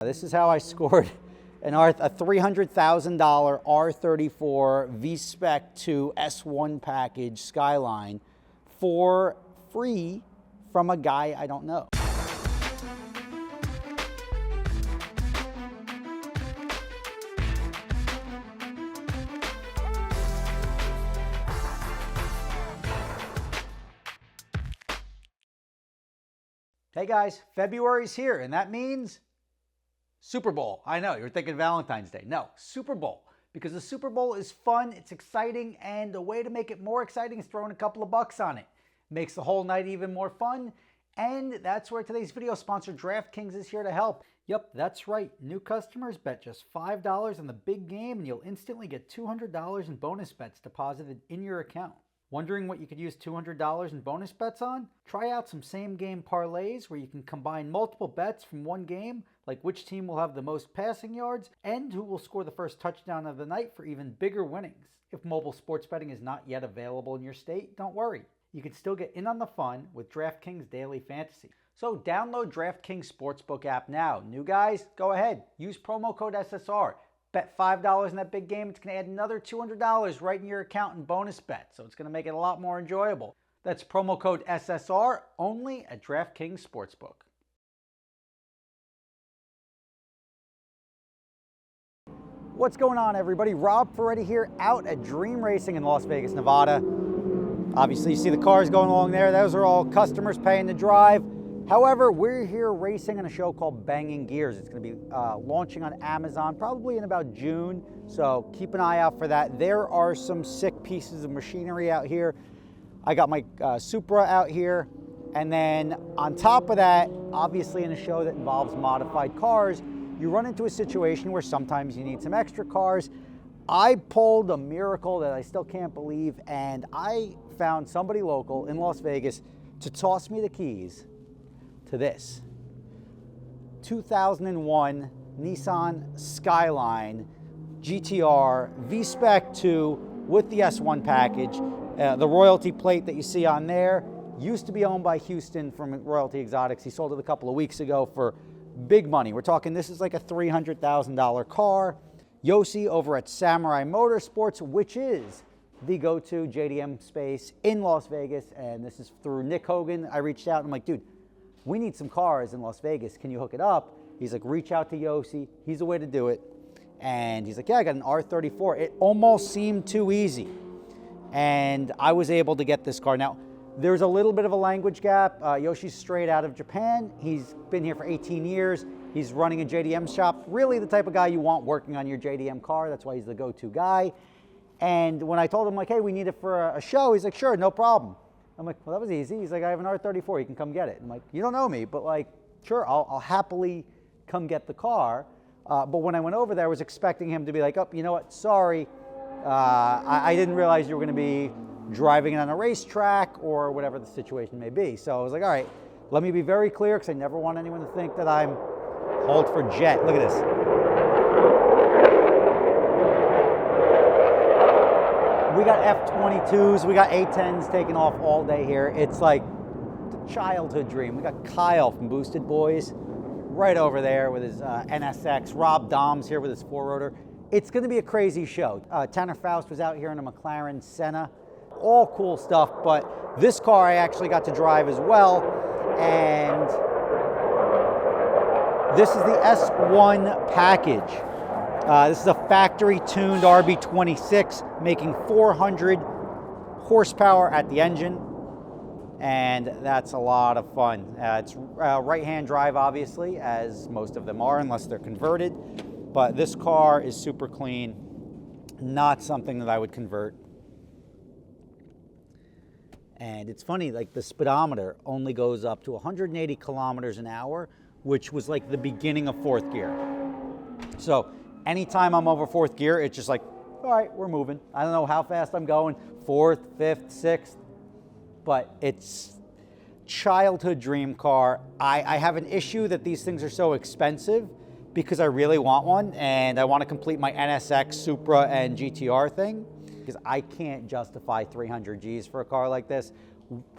This is how I scored a $300,000 R34 V-Spec 2 S1 package Skyline for free from a guy I don't know. Hey guys, February's here, and that means Super Bowl. I know, you're thinking Valentine's Day. No, Super Bowl. Because the Super Bowl is fun, it's exciting, and a way to make it more exciting is throwing a couple of bucks on it. Makes the whole night even more fun, and that's where today's video sponsor DraftKings is here to help. Yep, that's right. New customers bet just $5 on the big game, and you'll instantly get $200 in bonus bets deposited in your account. Wondering what you could use $200 in bonus bets on? Try out some same-game parlays where you can combine multiple bets from one game, like which team will have the most passing yards and who will score the first touchdown of the night for even bigger winnings. If mobile sports betting is not yet available in your state, don't worry. You can still get in on the fun with DraftKings Daily Fantasy. So download DraftKings Sportsbook app now. New guys, go ahead. Use promo code SSR. Bet $5 in that big game, it's going to add another $200 right in your account in bonus bets. So it's going to make it a lot more enjoyable. That's promo code SSR only at DraftKings Sportsbook. What's going on, everybody? Rob Ferretti here out at Dream Racing in Las Vegas, Nevada. Obviously, you see the cars going along there. Those are all customers paying to drive. However, we're here racing on a show called Banging Gears. It's going to be launching on Amazon probably in about June, so keep an eye out for that. There are some sick pieces of machinery out here. I got my Supra out here, and then on top of that, obviously in a show that involves modified cars, you run into a situation where sometimes you need some extra cars. I pulled a miracle that I still can't believe, and I found somebody local in Las Vegas to toss me the keys to this 2001 Nissan Skyline GTR V-Spec 2 with the S1 package. The royalty plate that you see on there used to be owned by Houston from Royalty Exotics. He sold it a couple of weeks ago for big money. We're talking, this is like a $300,000 car. Yoshi over at Samurai Motorsports, which is the go-to JDM space in Las Vegas, and this is through Nick Hogan. I reached out and I'm like, dude, we need some cars in Las Vegas. Can you hook it up? He's like, reach out to Yoshi. He's the way to do it. And he's like, yeah, I got an R34. It almost seemed too easy. And I was able to get this car. Now, there's a little bit of a language gap. Yoshi's straight out of Japan. He's been here for 18 years. He's running a JDM shop. Really the type of guy you want working on your JDM car. That's why he's the go-to guy. And when I told him, like, hey, we need it for a show, he's like, sure, no problem. I'm like, well, that was easy. He's like, I have an R34, you can come get it. I'm like, you don't know me, but like, sure, I'll happily come get the car. But when I went over there, I was expecting him to be like, oh, you know what, sorry, I didn't realize you were gonna be driving it on a racetrack or whatever the situation may be. So I was like, all right, let me be very clear, because I never want anyone to think that I'm hold for jet. Look at this. We got F-22s, we got A-10s taking off all day here. It's like the childhood dream. We got Kyle from Boosted Boys right over there with his NSX. Rob Dom's here with his 4-rotor. It's gonna be a crazy show. Tanner Faust was out here in a McLaren Senna. All cool stuff, but this car I actually got to drive as well. And this is the S1 package. This is a factory-tuned RB26, making 400 horsepower at the engine, and that's a lot of fun. It's right-hand drive, obviously, as most of them are, unless they're converted, but this car is super clean, not something that I would convert. And it's funny, like the speedometer only goes up to 180 kilometers an hour, which was like the beginning of fourth gear. So anytime I'm over fourth gear, it's just like, all right, we're moving. I don't know how fast I'm going, fourth, fifth, sixth, but it's childhood dream car. I have an issue that these things are so expensive because I really want one, and I want to complete my NSX, Supra, and GTR thing, because I can't justify 300 Gs for a car like this.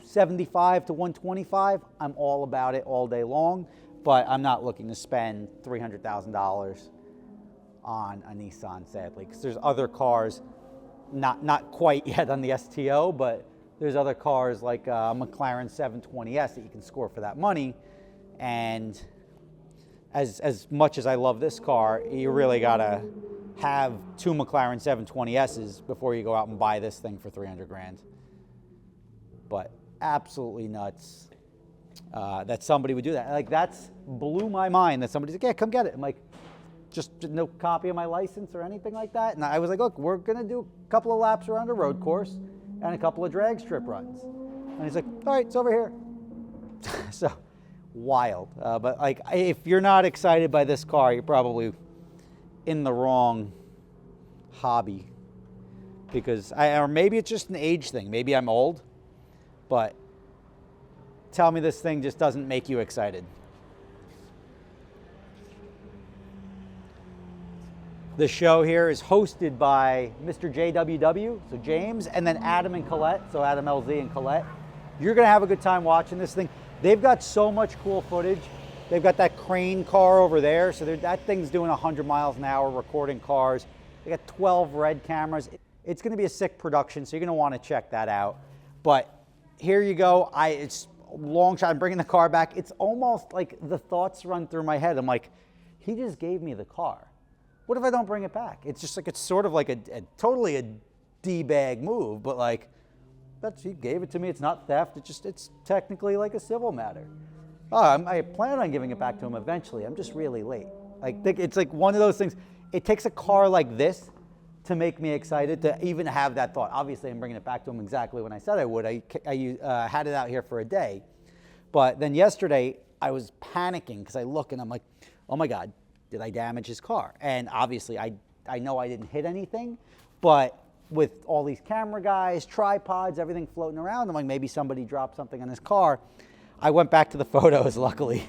75 to 125, I'm all about it all day long. but I'm not looking to spend $300,000 on a Nissan, sadly, because there's other cars, not quite yet on the STO, but there's other cars like a McLaren 720S that you can score for that money. And as much as I love this car, you really gotta have 2 McLaren 720Ss before you go out and buy this thing for 300 grand. But absolutely nuts that somebody would do that. Like, that's blew my mind that somebody's like, yeah, come get it. I'm like, just no copy of my license or anything like that. And I was like, look, we're gonna do a couple of laps around a road course and a couple of drag strip runs. And he's like, all right, it's over here. So wild. But like, if you're not excited by this car, you're probably in the wrong hobby, because or maybe it's just an age thing. Maybe I'm old, but tell me this thing just doesn't make you excited. The show here is hosted by Mr. JWW, so James, and then Adam and Colette, so Adam LZ and Colette. You're gonna have a good time watching this thing. They've got so much cool footage. They've got that crane car over there, so that thing's doing 100 miles an hour recording cars. They got 12 red cameras. It's gonna be a sick production, so you're gonna wanna check that out. But here you go. It's a long shot. I'm bringing the car back. It's almost like the thoughts run through my head. I'm like, he just gave me the car. What if I don't bring it back? It's just like, it's sort of like totally a D-bag move, but like, he gave it to me. It's not theft. It's technically like a civil matter. I plan on giving it back to him eventually. I'm just really late. It's like one of those things. It takes a car like this to make me excited to even have that thought. Obviously, I'm bringing it back to him exactly when I said I would. I had it out here for a day. But then yesterday, I was panicking because I look and I'm like, oh my God, did I damage his car? And obviously, I know I didn't hit anything, but with all these camera guys, tripods, everything floating around, I'm like, maybe somebody dropped something on his car. I went back to the photos, luckily,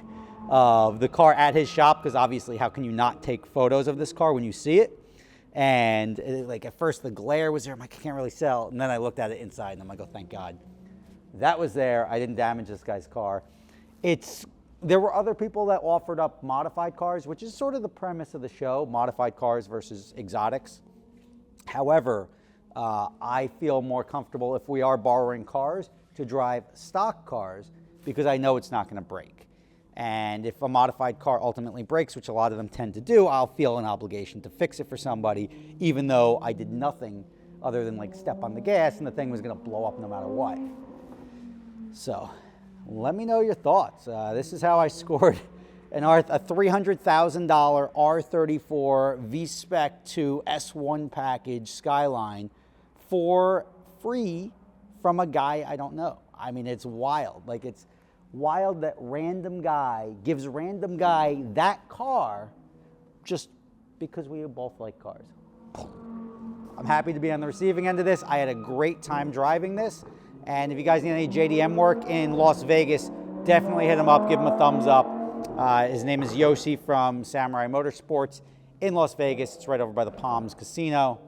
of the car at his shop, because obviously, how can you not take photos of this car when you see it? And like at first the glare was there, I'm like, I can't really tell. And then I looked at it inside and I'm like, oh, thank God. That was there. I didn't damage this guy's car. There were other people that offered up modified cars, which is sort of the premise of the show, modified cars versus exotics. However, I feel more comfortable if we are borrowing cars to drive stock cars, because I know it's not going to break. And if a modified car ultimately breaks, which a lot of them tend to do, I'll feel an obligation to fix it for somebody, even though I did nothing other than like step on the gas and the thing was going to blow up no matter what. So let me know your thoughts. This is how I scored a $300,000 R34 V-Spec 2 S1 package Skyline for free from a guy I don't know. I mean, it's wild. Like, it's wild that random guy gives random guy that car just because we both like cars. I'm happy to be on the receiving end of this. I had a great time driving this. And if you guys need any JDM work in Las Vegas, definitely hit him up, give him a thumbs up. His name is Yoshi from Samurai Motorsports in Las Vegas. It's right over by the Palms Casino.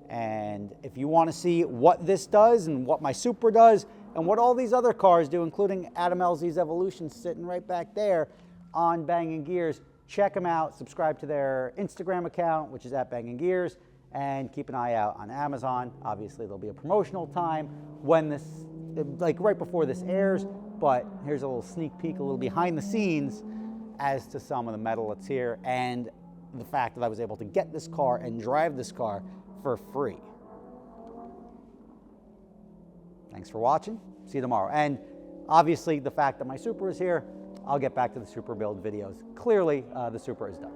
And if you want to see what this does and what my Supra does and what all these other cars do, including Adam LZ's Evolution sitting right back there on Bangin' Gears, check them out. Subscribe to their Instagram account, which is @BangingGears, and keep an eye out on Amazon. Obviously, there'll be a promotional time when this, like right before this airs, but here's a little sneak peek, a little behind the scenes as to some of the metal that's here and the fact that I was able to get this car and drive this car for free. Thanks for watching. See you tomorrow. And obviously, the fact that my Supra is here, I'll get back to the Supra build videos. Clearly, the Supra is done.